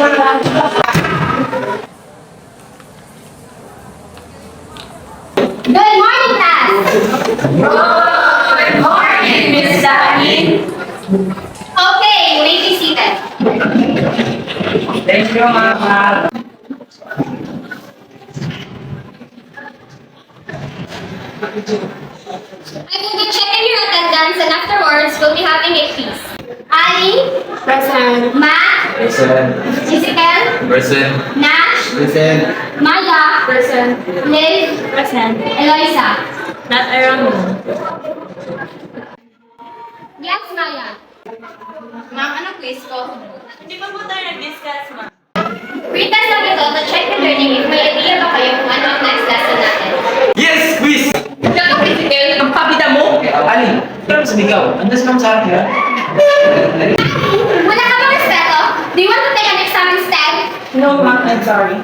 Good morning, class! Good morning, Miss Dani. Okay, you may be seated. Thank you, Mama. I will be checking your attendance and afterwards we'll be having a quiz. Ali? Present. Matt? Present. Ezekiel? Present. Nash? Present. Maya? Present. Liv? Present. Eloisa? Not around mo. Yes, Maya. Ma'am, anong quiz ko? Hindi pa po tayo nag-discuss, ma'am. Retest lang ito to check your learning if may idea ba kayo kung ano ang next lesson natin. Yes, quiz! Kaya Ezekiel, ang kabida mo! Ali, parang sumigaw. Andas lang sa akin, ha? Wala ka bang respeto? Do you want to take an exam instead? No, ma'am, I'm sorry.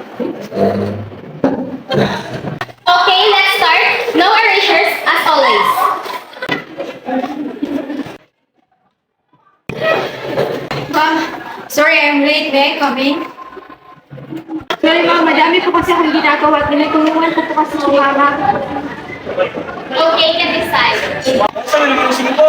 Okay, let's start. No erasures, as always. Ma'am, sorry I'm late. May I come in? Sorry ma'am, madami po kasi akong ginagawa at tinutulungan ko po kasi si mama. Okay, can decide. Saan naman yung sinipo?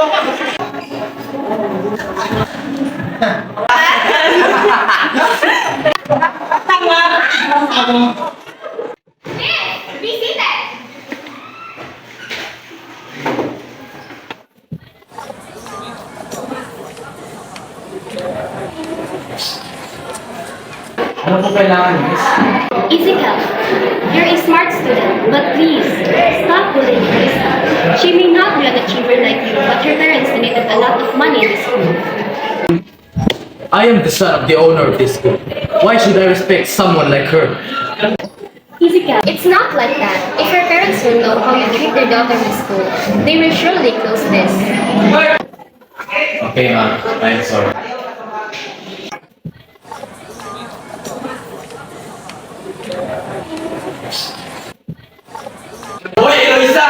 Be seated. Ano po kailangan, miss? Ezekiel, you're a smart student, but please, stop bullying Lisa. She may not be an achiever like you, but her parents donated a lot of money in the school. I am the son of the owner of this school. Why should I respect someone like her? Ezekiel, it's not like that. If your parents will know how you treat their daughter in school, they will surely close this. Okay, ma'am. I'm sorry. Hoy, Eloisa!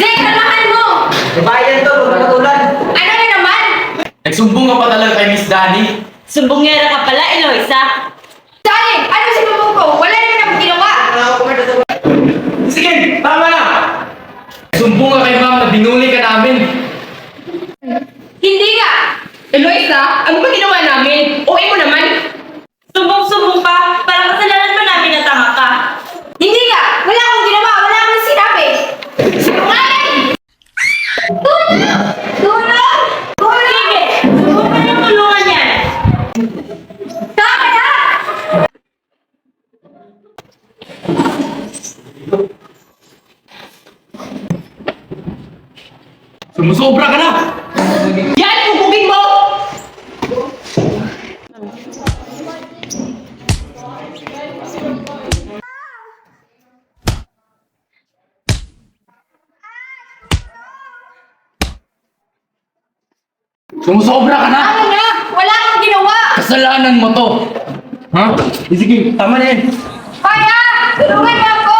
Zek, kalmahan mo! Babayan to, magpatulan. Ano na naman? Nagsumbong ka pa talaga kay Miss Dani? Sumbongera ka pala, Eloisa. Dali, ano sinubong ko? Wala naman akong ginawa. Sige, tama na! Nagsumbong ka kay ma'am na binuli ka namin. Hindi nga! Eloisa, ano ba ginawa namin? OA mo naman? Sumbong-sumbong pa, parang kasalanan pa namin na tanga ka. Hindi nga! Wala akong ginawa! Wala akong sinabi! Sinungaling! Tulong! Tulong! Tulong! Sige, huwag ka nang tulungan yan. Tama na! Sumusobra ka na! Yan! Pupugin mo! Sumusobra ka na! Tama na! Wala akong ginawa! Kasalanan mo to! Ha? Sige, tama na yan. Kaya! Tulungan niyo ako!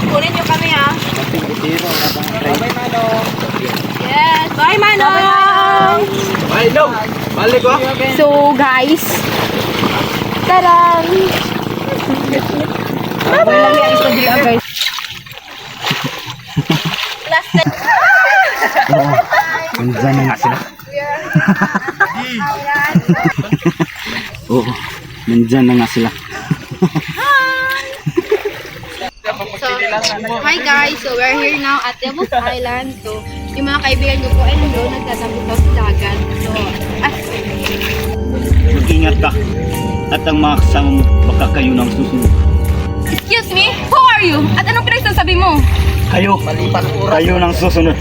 Kunin niyo kami ha. Yes, bye Manong! Ay, no! Balik ko. So guys, tarang! Nandyan na nga sila. Oo, nandyan na nga sila. So, hi guys! So, we're here now at Devils Island. So, yung mga kaibigan ko po ay nandun, nagtatampo sa dagat. So, Mag-ingat ka. At ang mga kasama mo, baka kayo nang susunod. Excuse me? Who are you? At anong pinagsasabi mo? Kayo! Kayo nang susunod.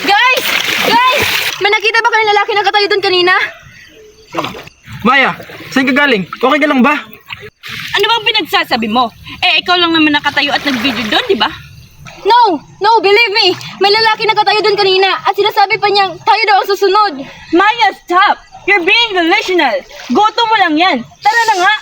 Guys! Guys! May nakita ba kayong lalaki na katayo doon kanina? Maya, saan ka galing? Okay ka lang ba? Ano bang pinagsasabi mo? Eh, ikaw lang naman nakatayo at nag-video doon, di ba? no! No! Believe me! May lalaki na katayo dun kanina at sinasabi pa niyang tayo daw ang susunod. Maya, stop! You're being delusional! Goto mo lang yan! Tara na nga!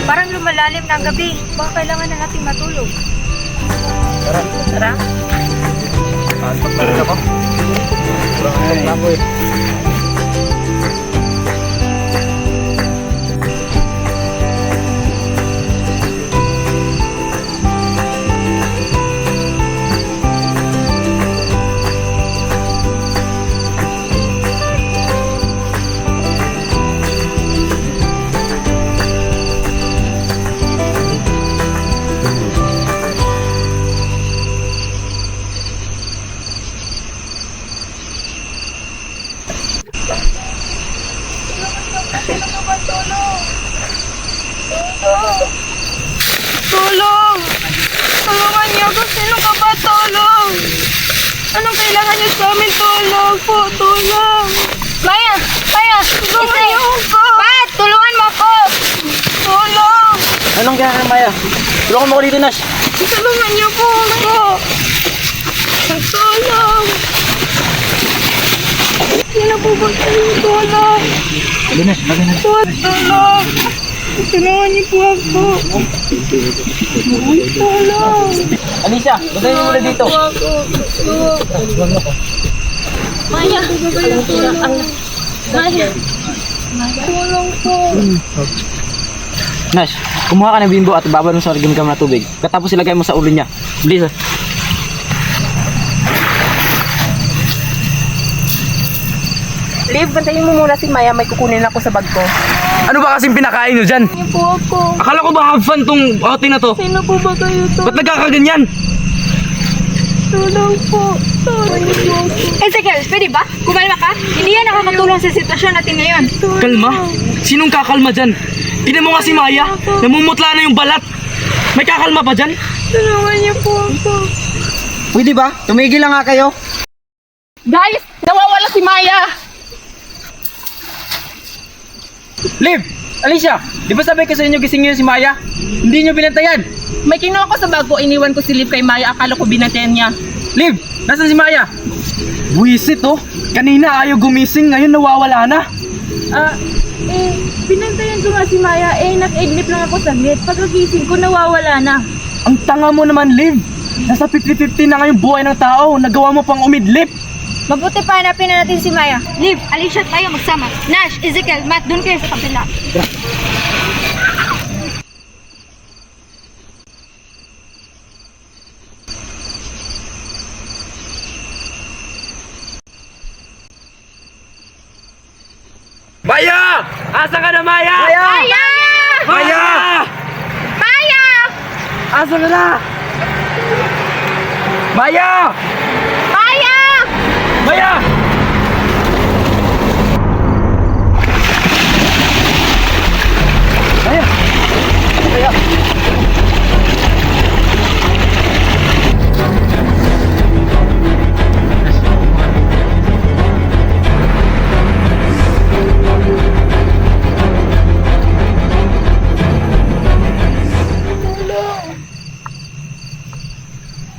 Parang lumalalim na ang gabi. Baka kailangan na nating matulog. Tara. Antok na rin ako. Sobrang antok na ako eh. Tulong! Tulungan niyo ako. Sino ka ba? Tulong! Anong kailangan niyo sa amin? Tulong po! Tulong! Maya! Maya! Tulungan niyo ako! Pat! Tulungan mo ako! Tulong! Anong kaya Maya? Tulungan mo ko dito, Nash. Tulungan niyo po ako! Tulong! Sino po ba kayong tulong? Lagi, Nash. Lagi, Nash. Tulong! Tulungan niyo po ako! Tulong! Alicia, bagay mo muna dito. Maya! Maya! Tulong po! Nash, kumuha ka ng bimbo at babad mo sa lagyan ka ng tubig. Katapos ilagay mo sa ulo niya. Bilis ah. Liv, bantayin mo muna si Maya. May kukunin ako sa bag ko. Ano ba kasing pinakain nyo dyan? Niyo po ako! Akala ko ba have fun tong outing na to? Sino po ba kayo to? Ba't nagkakaganyan? Tulong po! Tulungan niyo po ako! Ezekiel, pwede ba? Kumalma ka? Hindi yan nakakatulong sa sitwasyon natin ngayon. Kalma? Sinong kakalma dyan? Tingnan mo nga si Maya. Namumutla na yung balat. May kakalma ba dyan? Tulungan niyo po ako! Pwede ba? Tumigil lang nga kayo. Guys! Nawawala si Maya! Liv! Alicia! Di ba sabi ko sa inyo gising nyo si Maya? Hindi nyo binantayan. May kinuha ko sa bag ko. Iniwan ko si Liv kay Maya. Akala ko binantayan niya. Liv! Nasaan si Maya? Buisit oh. Kanina ayaw gumising. Ngayon nawawala na. Pinantayan ko nga si Maya. Nag-idlip lang ako saglit. Pagkagising ko, nawawala na. Ang tanga mo naman, Liv. Nasa 50-50 na nga yung buhay ng tao. Nagawa mo pang umidlip. Mabuti pa, hanapin na natin si Maya. Liv, Alicia, tayo magsama. Nash, Ezekiel, Matt, doon kayo sa kabila. Maya! Asa ka na, Maya? Maya! Maya! Maya! Maya! Asa ka na? Maya! Maya! Maya! Maya! Maya!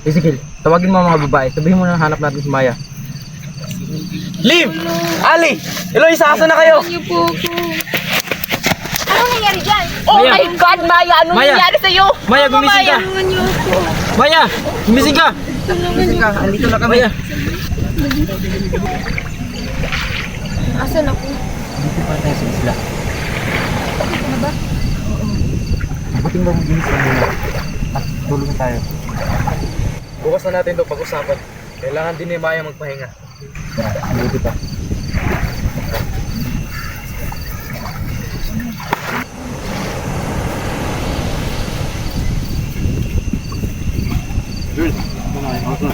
Ezekiel, tawagin mo ang mga babae. Sabihin mo na hanap natin si Maya. Liv! Ali! Eloisa, asa na kayo? Niyo po ako. Anong nangyari dyan? Oh Maya. my God, Maya! Anong Maya. nangyari sa'yo? Maya, gumising ka! Tulungan niyo ako. Maya! Gumising ka! Tulungan niyo. Andito na kami. Maya! Asan ako? Dito pa tayo sa isla. Ano ba? Buting ba maginis ka muna? At tulungan tayo. Bukas na natin ito pag-usapan. Kailangan din ni Maya magpahinga. Tara, mabuti pa. Jules, ito na, out na.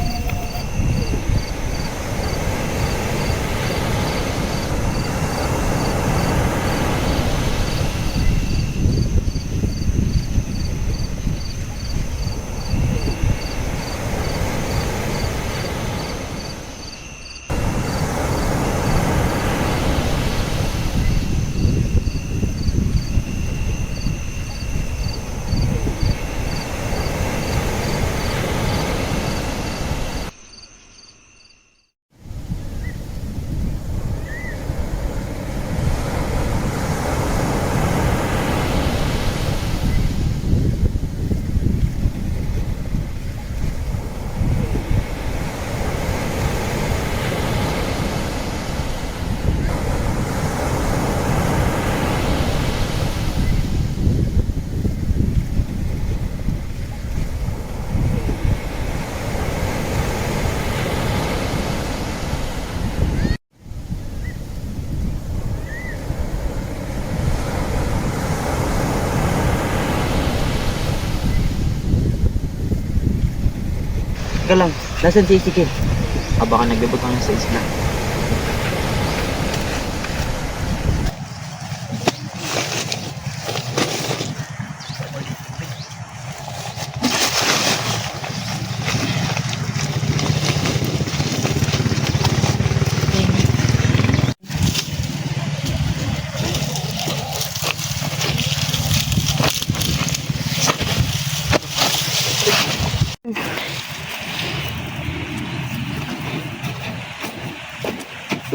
Teka lang, nasan si Ezekiel? Baka naglibot lang sa isla.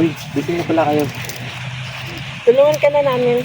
Uy, dito na pala kayo. Tulungan ka na namin.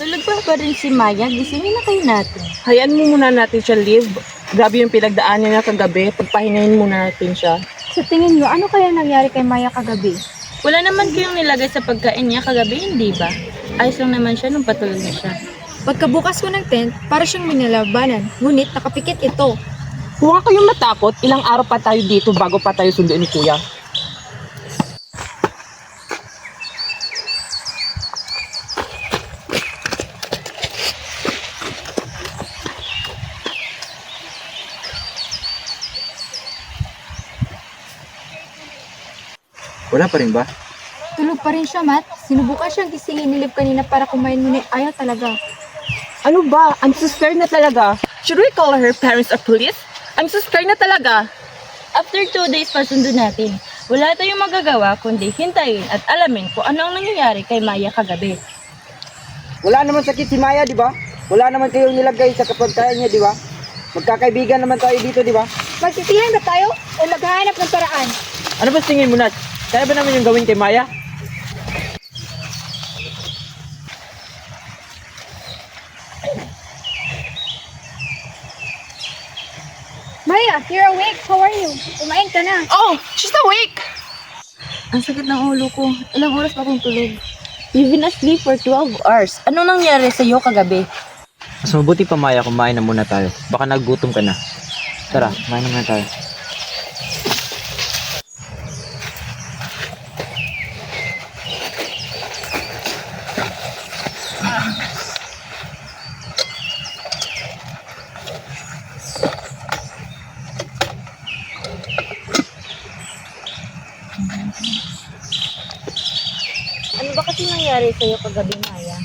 Tulog pa rin si Maya. Gisingin na kayo natin. Hayaan mo muna natin siya live. Grabe yung pinagdaanan niya kagabi. Pagpahingahin muna natin siya. Sa tingin nyo, ano kaya nangyari kay Maya kagabi? Wala naman kayong nilagay sa pagkain niya kagabi, hindi ba? Ayos lang naman siya nung patulog na siya. Pagkabukas ko ng tent, para siyang minalabanan. Ngunit nakapikit ito. Huwag kayong matakot. Ilang araw pa tayo dito bago pa tayo sunduin ni Kuya. Wala pa rin ba? Tulog pa rin siya, Matt. Sinubukan siyang gisingin ni Liv kanina para kumain ngunit ayaw talaga. Ano ba? I'm so scared na talaga. Should we call her parents or police? I'm so scared na talaga. After 2 days pa sundo natin. Wala tayong magagawa kundi hintayin at alamin kung ano ang nangyayari kay Maya kagabi. Wala naman sakit si Maya, di ba? Wala naman kayong nilagay sa kapagkain niya, di ba? Magkakaibigan naman tayo dito, di ba? Magtitihan ba tayo o maghahanap ng paraan? Ano ba tingin mo, Nat? Kaya ba naman yung gawin kay Maya? Maya, you're awake. How are you? Kumain ka na. Oh, she's awake! Ang sakit ng ulo ko. Ilang oras pa akong tulog. You've been asleep for 12 hours. Anong nangyari sa iyo kagabi? Mas mabuti pa, Maya, kumain na muna tayo. Baka nagutom ka na. Tara, kumain na muna tayo. Ano ba kasi nangyari sa iyo kagabi, Maya?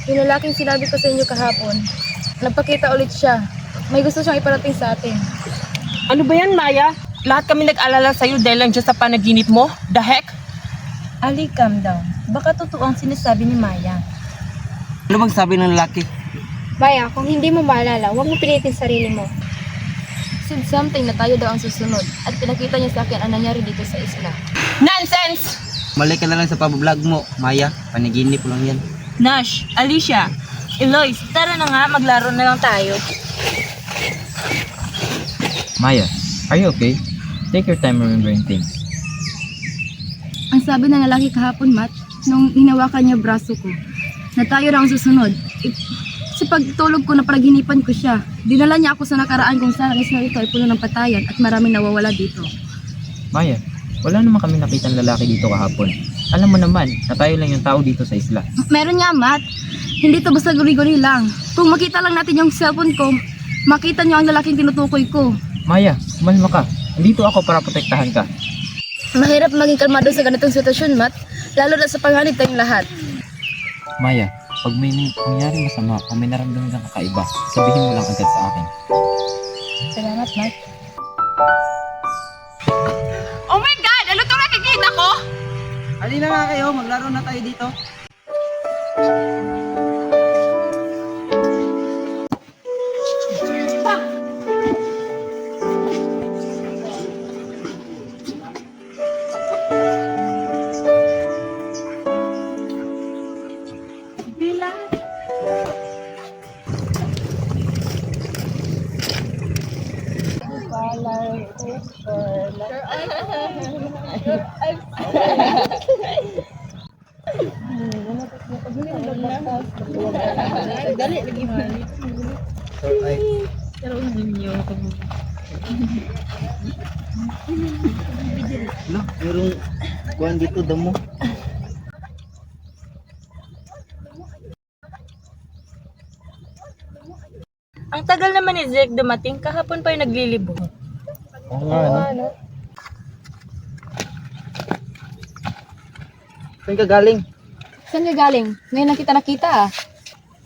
Yung lalaking sinabi ko sa inyo kahapon, nagpakita ulit siya. May gusto siyang iparating sa atin. Ano ba yan, Maya? Lahat kami nag-alala sa'yo dahil lang dyan sa panaginip mo? The heck? Ali, calm down. Baka totoo ang sinasabi ni Maya. Ano bang sabi ng lalaki? Maya, kung hindi mo maalala, huwag mo pilitin sarili mo. Said something na tayo daw ang susunod at pinakita niya sa akin ang nangyari dito sa isla. Nonsense! Mali ka na lang sa pabablog mo, Maya. Panaginip lang yan. Nash, Alicia, Eloise, tara na nga, maglaro na lang tayo. Maya, are you okay? Take your time remembering things. Ang sabi ng lalaki kahapon, Matt, nung hinawakan niya braso ko, na tayo na ang susunod. Sa pagtulog ko na paginipan ko siya, dinala niya ako sa nakaraan kung saan ang isla ito ay puno ng patayan at maraming nawawala dito. Maya, wala naman kami nakitang lalaki dito kahapon. Alam mo naman na tayo lang yung tao dito sa isla. Meron nga, Matt. Hindi to basta guri-guri lang. Kung makita lang natin yung cellphone ko, makita niyo ang lalaking tinutukoy ko. Maya, kumalma ka. Nandito ako para protektahan ka. Mahirap maging kalmado sa ganitong sitwasyon, Matt. Lalo na sa paghanib tayong lahat. Maya, pag may nangyari masama o may naramdaman kang kakaiba, sabihin mo lang agad sa akin. Salamat, Matt. Oh my God! Ano itong nakikita ko? Halina nga kayo, maglaro na tayo dito. Lo, merong kuhan dito, damo. Ang tagal naman ni Zek dumating, kahapon pa yung naglilibong. Oo nga, no? Saan ka galing? Saan ka galing? Ngayon lang kita nakita ah.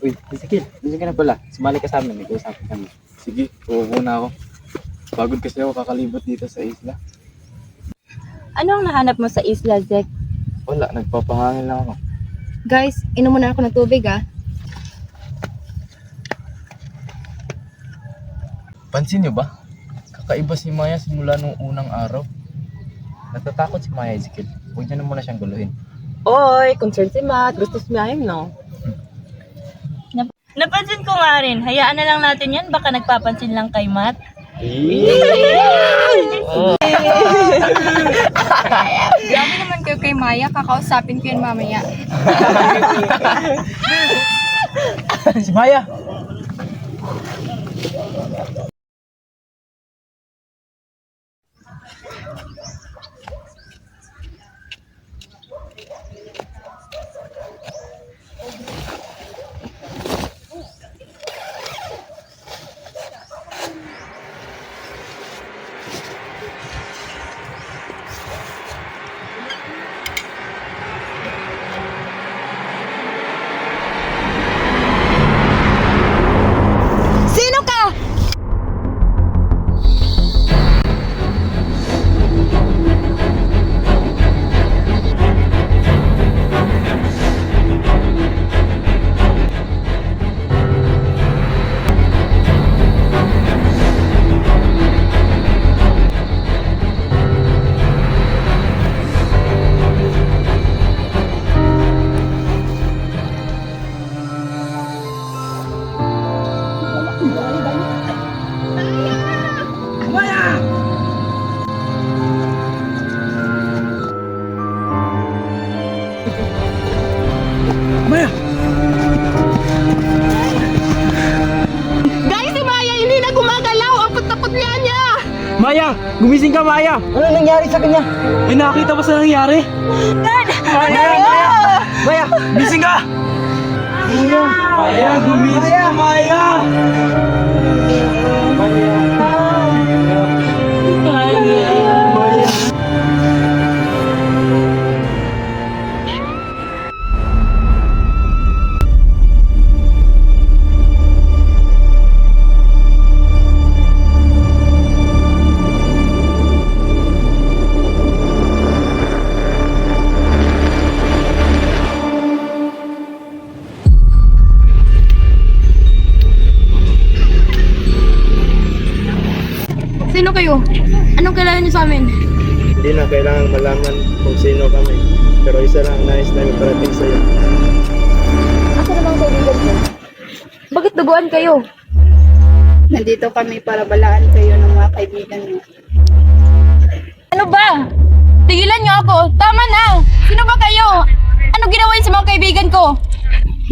Uy, sige ka na pala. Sumali ka sa amin, may kausapin kami. Sige, uupo na ako. Pagod kasi ako kakalibot dito sa isla. Ano ang nahanap mo sa isla, Zek? Wala, nagpapahangin lang ako. Guys, inom muna ako ng tubig ah. Pansin niyo ba? Kakaiba si Maya simula nung unang araw. Natatakot si Maya, Ezekiel. Huwag niyo na muna siyang guluhin. Oy, concerned si Matt. Gusto si Mayim, no? Napansin ko nga rin. Hayaan na lang natin yan. Baka nagpapansin lang kay Matt. Grabe naman kayo kay Maya, kakausapin ko yun mamaya. Si Maya! Sino ka? Guys, si Maya hindi na gumagalaw. Ang putla-putla niya. Maya! Gumising ka, Maya! Ano nangyari sa kanya? May nakakita ba sa nangyari? Maya! Gising ka! Maya! Gumising ka, Maya! Sino kayo? Anong kailangan niyo sa amin? Hindi na kailangan malaman kung sino kami. Pero isa lang ang nais na iparating sa'yo. Asa na bang kaibigan ko? Bakit duguan kayo? Nandito kami para balaan kayo ng mga kaibigan niyo. Ano ba? Tigilan niyo ako! Tama na! Sino ba kayo? Ano ginawa niyo sa mga kaibigan ko?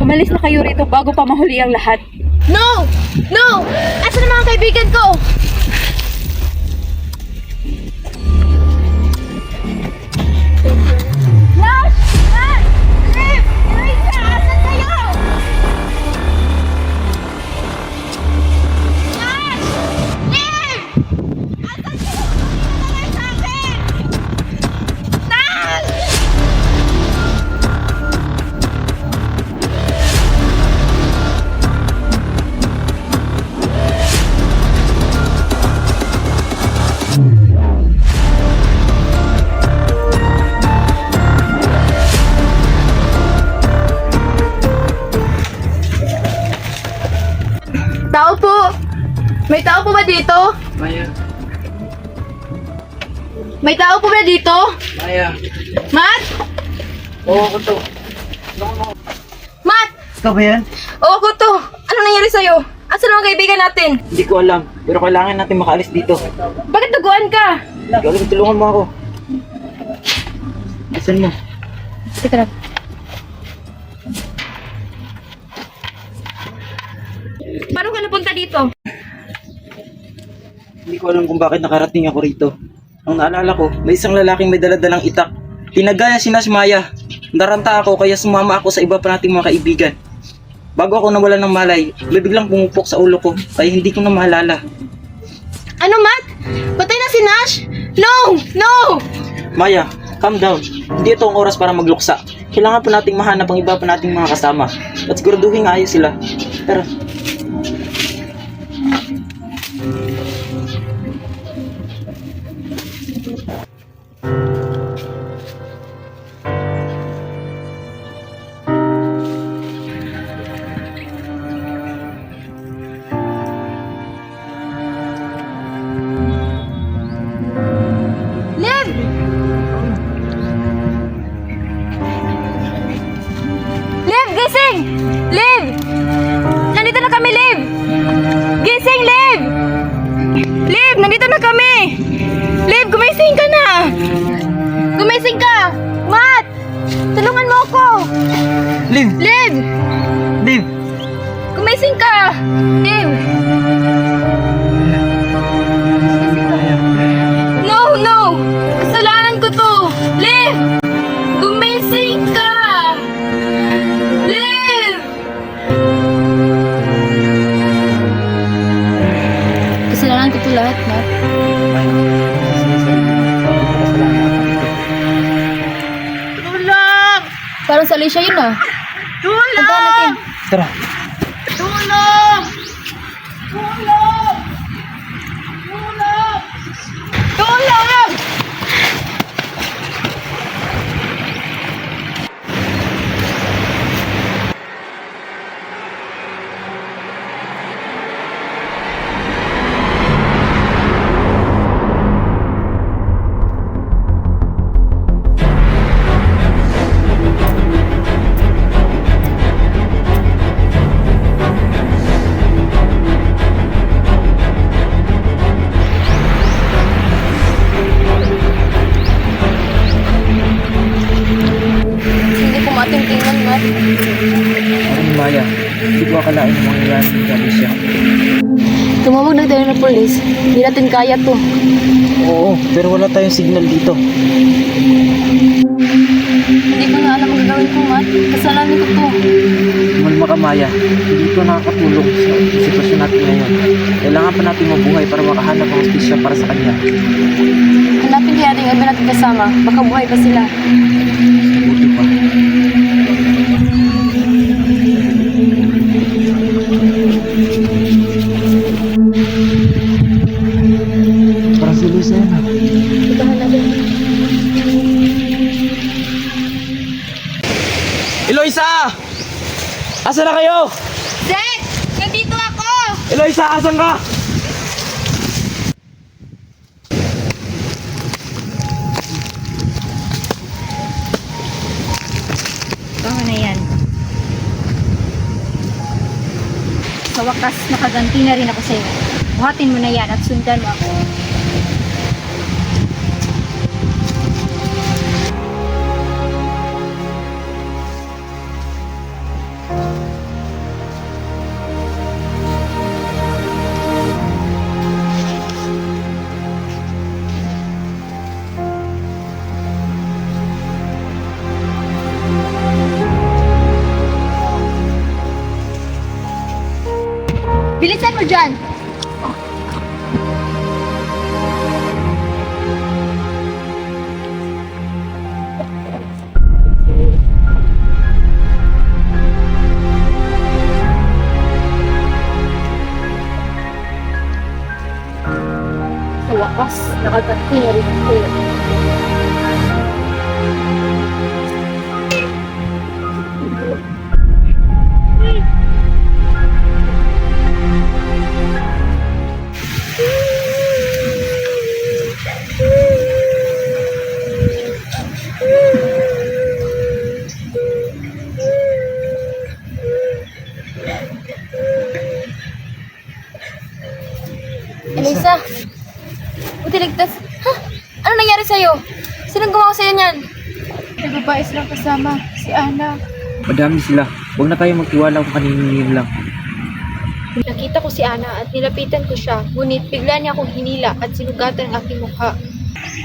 Umalis na kayo rito bago pa mahuli ang lahat. No! No! Asa na mga kaibigan ko? Nash! Nash! Liv! Erika! Asan kayo? Nash! May tao po ba dito? Maya. May tao po ba dito? Maya. Matt? Oo, ako to. Matt! Ikaw ba yan? Oo, ako to. Ano nangyari sa'yo? Asan ang mga kaibigan natin? Hindi ko alam. Pero kailangan natin makaalis dito. Bakit duguan ka? Hindi ko alam, tulungan mo ako. Asan mo? Teka lang. Paano ka napunta dito? Hindi ko alam kung bakit nakarating ako rito. Ang naalala ko, may isang lalaking may daladalang itak. Tinagaya si Maya. Naranta ako kaya sumama ako sa iba pa nating mga kaibigan. Bago ako nawalan ng malay, may biglang pumupok sa ulo ko kaya hindi ko na maalala. Ano, Matt? Patay na si Nash? No! No! Maya, calm down. Hindi ito ang oras para magluksa. Kailangan pa nating mahanap ang iba pa nating mga kasama. At siguraduhin ayos sila. Tara. Liv! Liv, gising! Liv! Nandito na kami, Liv! Gising, Liv! Liv, nandito na kami! Liv, gumising ka na! Gumising ka! Matt! Tulungan mo ako! Liv! Liv! Liv! Gumising ka! Liv! No, no! Kasalanan ko to! Liv! Gumising ka! Liv! Kasalanan ko to lahat, Matt. Tulong! Parang sa Alicia yun ah. Tulong! Puntahan natin. Tara. Tulong! Tulong! Tulong! Tulong! Hindi ko matingtingan, Matt. Ano Maya? Hindi ko akalain yung mangyayari kay Alicia. Tumawag na tayo ng polis. Hindi natin kaya to. Oo, pero wala tayong signal dito. Hindi ko na alam ang gagawin ko, Matt. Kasalanan ko to. Malma ka Maya, hindi ito nakakatulong sa sitwasyon natin ngayon. Kailangan pa natin mabuhay para makahanap ng hostisya para sa kanya. Hanapin kaya natin ang iba natin kasama. Baka buhay pa sila. Buti pa. Parang si Luisa yan ah. Puntahan natin. Eloisa! Asa na kayo? Zek! Nandito ako! Eloisa, asan ka? Tama na yan. Sa wakas, nakaganti na rin ako sa'yo. Buhatin mo na yan at sundan mo ako. Bilisan mo dyan! Sa wakas, nakaganti na rin ako sa'yo. kasama si Ana. Madami sila. Huwag na tayo magtiwala kung kanino lang. Nakita ko si Ana at nilapitan ko siya, ngunit bigla niya akong hinila at sinugatan ang aking mukha.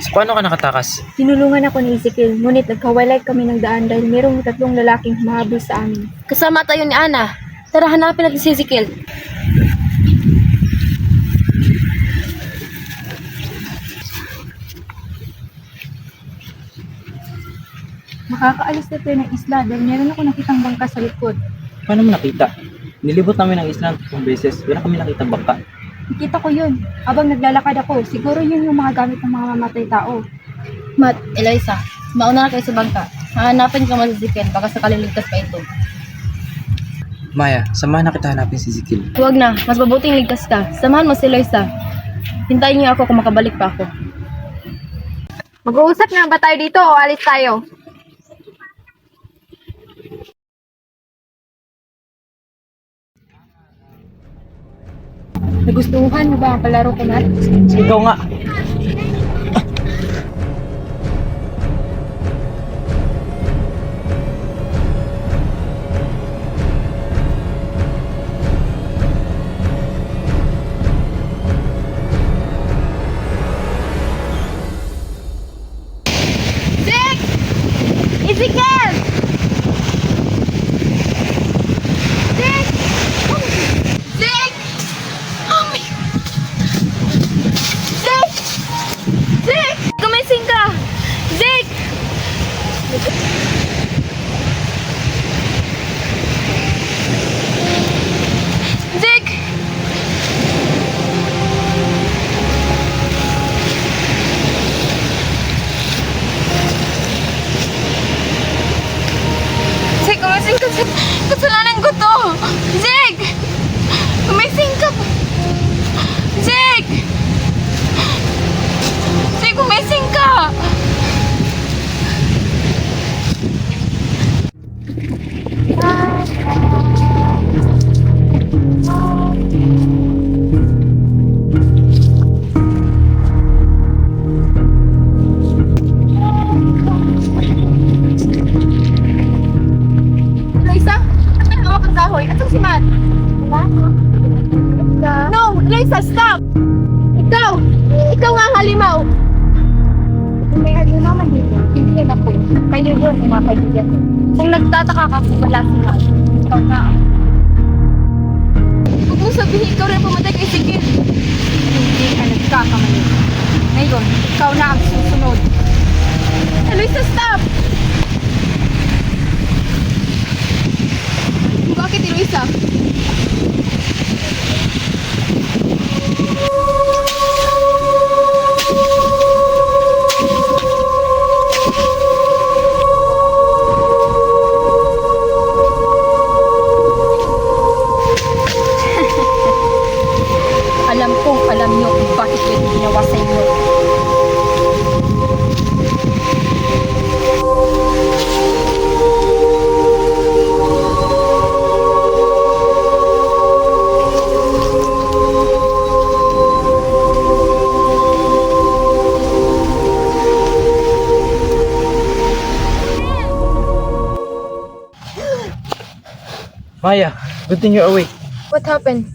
So, paano ka nakatakas? Tinulungan ako ni Ezekiel, ngunit nagkawalay kami ng daan dahil mayroong 3 lalaking humahabol sa amin. Kasama tayo ni Ana. Tara, hanapin natin si Ezekiel. Makakaalis na tayo ng isla dahil meron ako nakitang bangka sa likod. Paano mo nakita? Nilibot namin ang isla 3 beses. Wala kami nakita bangka. Nakita ko yun. Habang naglalakad ako, siguro yun yung mga gamit ng mga mamatay tao. Matt, Eliza, mauna na kayo sa bangka. Hahanapin ka mo si Ezekiel, baka sakali ligtas pa ito. Maya, samahan na kita hanapin si Ezekiel. Huwag na, mas mabuting ligtas ka. Samahan mo si Eliza. Hintayin niyo ako kung makabalik pa ako. Mag-uusap na ba tayo dito o alis tayo? Nagustuhan mo ba ang palaro ko, Matt? Ikaw nga. Ezekiel! Zeke! Zeke! Oh my... Zeke! Zeke! Gumising ka! Zeke! Zeke! Zeke, gumising ka! Kasalanan ko to! Zeke! Gumising ka! Zeke! Zeke, gumising ka! Eliza, ano ang hawak ang kahoy? At si Matt? No! Eliza, stop! Ikaw! Ikaw nga ang halimaw! Kung may halimaw man dito, hindi yan ako. Kayo yun, yung mga kaibigan ko. Kung nagtataka ka kung wala si Matt, ikaw nga. Huwag mo sabihin ikaw rin pumatay kay Ezekiel. Hindi ka nagkakamali. Ngayon, ikaw na ang susunod. Eliza, stop! Bakit, Eloisa? Alam niyo kung bakit ko ito ginawa sa inyo. Maya, good thing you're awake. What happened?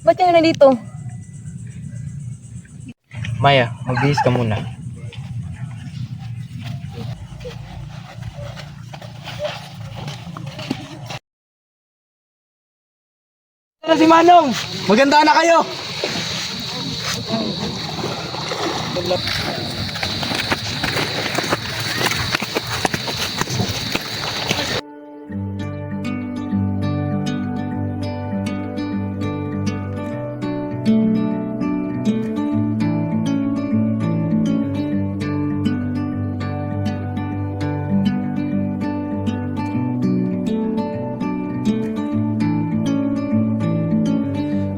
Ba't kayo nandito? Maya, magbihis ka muna. Si Manong! Maganda na kayo!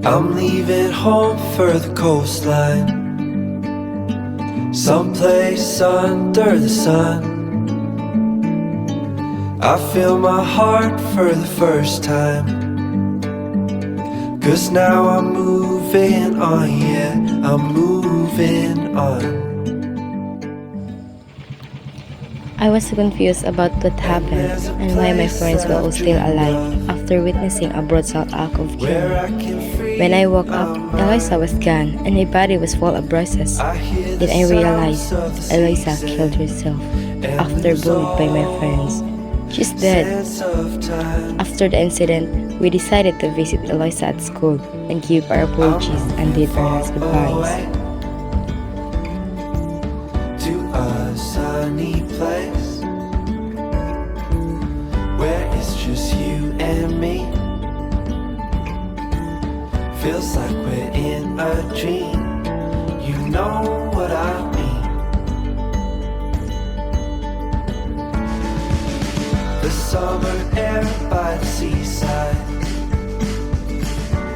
I'm leaving home for the coastline, someplace under the sun. I feel my heart for the first time, 'cause now I'm moving on, yeah, I'm moving on. I was so confused about what happened and why my friends were all still alive after witnessing a brutal act of killing. When I woke up, Eloisa was gone and my body was full of bruises. Then I realized Eloisa killed herself after bullied by my friends. She's dead. After the incident, we decided to visit Eloisa at school and give our apologies and did our last goodbyes. To a sunny place where it's just you and me. Feels like we're in a dream. You know what I mean. The summer air by the seaside,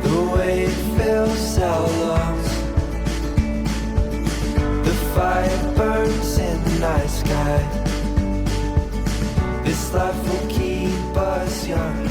the way it fills our lungs. The fire burns in the night sky. This life will keep us young.